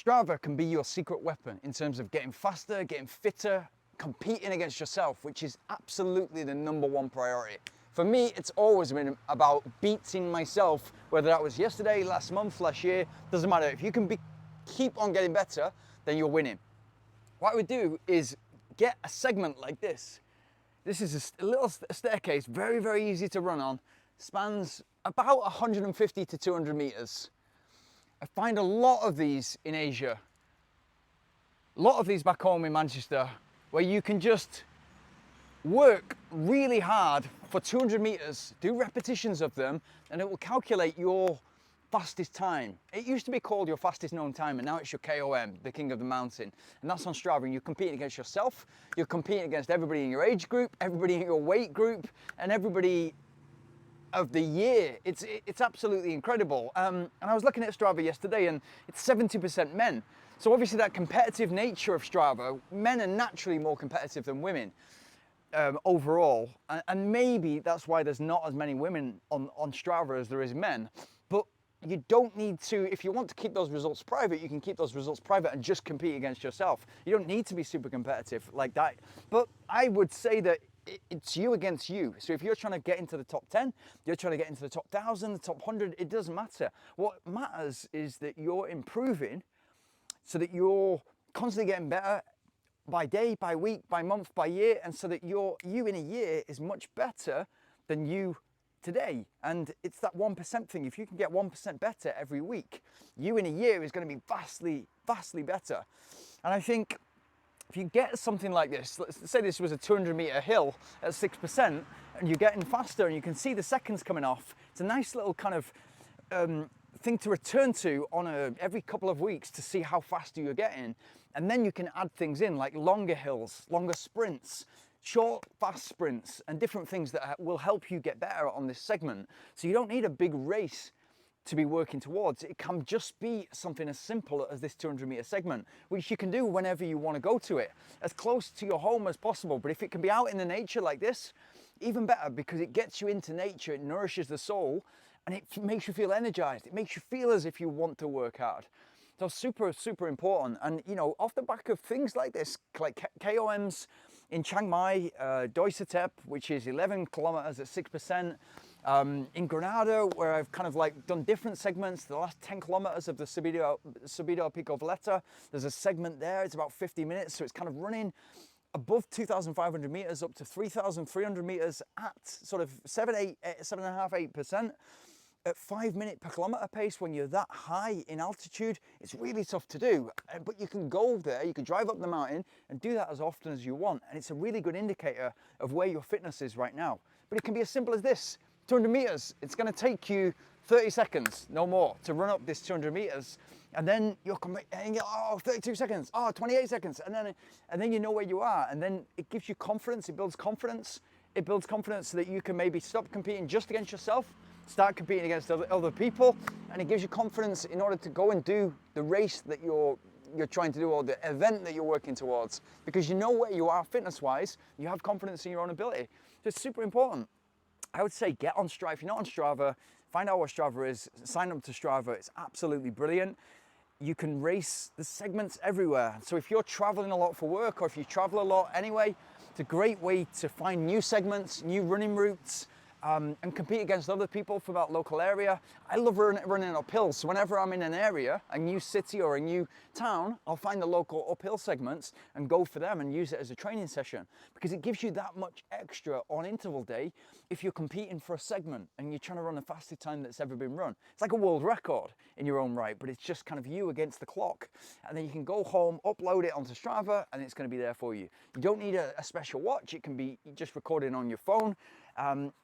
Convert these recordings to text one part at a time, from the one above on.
Strava can be your secret weapon in terms of getting faster, getting fitter, competing against yourself, which is absolutely the #1 priority. For me, it's always been about beating myself, whether that was yesterday, last month, last year, doesn't matter. If you can keep on getting better, then you're winning. What I would do is get a segment like this. This is a little staircase, very, very easy to run on, spans about 150 to 200 meters. I find a lot of these in Asia, a lot of these back home in Manchester, where you can just work really hard for 200 meters, do repetitions of them, and it will calculate your fastest time. It used to be called your fastest known time, and now it's your KOM, the king of the mountain. And that's on Strava, and you're competing against yourself, you're competing against everybody in your age group, everybody in your weight group, and everybody of the year. It's absolutely incredible. And I was looking at Strava yesterday, and it's 70% men. So obviously that competitive nature of Strava, men are naturally more competitive than women. Overall, and maybe that's why there's not as many women on Strava as there is men. But you don't need to, if you want to keep those results private, you can keep those results private and just compete against yourself. You don't need to be super competitive like that. But I would say that it's you against you. So if you're trying to get into the top 10, you're trying to get into the top 1,000, the top 100, it doesn't matter. What matters is that you're improving so that you're constantly getting better by day, by week, by month, by year, and so that you in a year is much better than you today. And it's that 1% thing. If you can get 1% better every week, you in a year is going to be vastly, vastly better. And I think if you get something like this, let's say this was a 200-meter hill at 6%, and you're getting faster and you can see the seconds coming off, it's a nice little kind of thing to return to on every couple of weeks to see how fast you're getting. And then you can add things in like longer hills, longer sprints, short, fast sprints, and different things that will help you get better on this segment. So you don't need a big race to be working towards. It can just be something as simple as this 200-meter segment, which you can do whenever you want to go to it, as close to your home as possible. But if it can be out in the nature like this, even better, because it gets you into nature, it nourishes the soul, and it makes you feel energized. It makes you feel as if you want to work hard. So super, super important. And you know, off the back of things like this, like KOMs in Chiang Mai, Doi Satep, which is 11 kilometers at 6%. In Granada, where I've kind of like done different segments, the last 10 kilometers of the Subido Pico Valletta, there's a segment there, it's about 50 minutes, so it's kind of running above 2,500 meters up to 3,300 meters at sort of 7.5, 8%. At 5 minute per kilometer pace, when you're that high in altitude, it's really tough to do. But you can go there, you can drive up the mountain and do that as often as you want. And it's a really good indicator of where your fitness is right now. But it can be as simple as this, 200 meters. It's gonna take you 30 seconds, no more, to run up this 200 meters. And then you're 32 seconds, 28 seconds. And then you know where you are. And then it gives you confidence, it builds confidence. It builds confidence so that you can maybe stop competing just against yourself, start competing against other people, and it gives you confidence in order to go and do the race that you're trying to do, or the event that you're working towards, because you know where you are fitness-wise, you have confidence in your own ability. So it's super important. I would say get on Strava. If you're not on Strava, find out what Strava is, sign up to Strava. It's absolutely brilliant. You can race the segments everywhere. So if you're traveling a lot for work, or if you travel a lot anyway, it's a great way to find new segments, new running routes, and compete against other people from that local area. I love running up hills, so whenever I'm in an area, a new city or a new town, I'll find the local uphill segments and go for them and use it as a training session, because it gives you that much extra on interval day if you're competing for a segment and you're trying to run the fastest time that's ever been run. It's like a world record in your own right, but it's just kind of you against the clock. And then you can go home, upload it onto Strava, and it's going to be there for you. You don't need a special watch. It can be just recorded on your phone.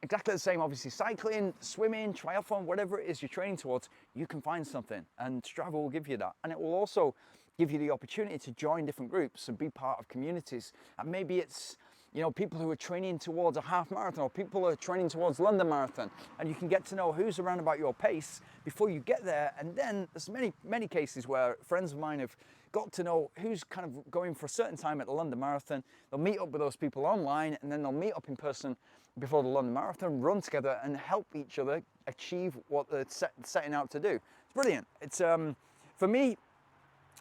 Exactly the same, obviously, cycling, swimming, triathlon, whatever it is you're training towards, you can find something, and Strava will give you that. And it will also give you the opportunity to join different groups and be part of communities. And maybe it's, you know, people who are training towards a half marathon, or people who are training towards London Marathon, and you can get to know who's around about your pace before you get there. And then there's many cases where friends of mine have got to know who's kind of going for a certain time at the London Marathon. They'll meet up with those people online, and then they'll meet up in person before the London Marathon, run together and help each other achieve what they're setting out to do. It's brilliant. It's for me,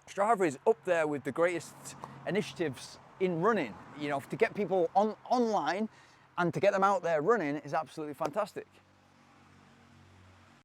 Strava is up there with the greatest initiatives in running. You know, to get people online and to get them out there running is absolutely fantastic.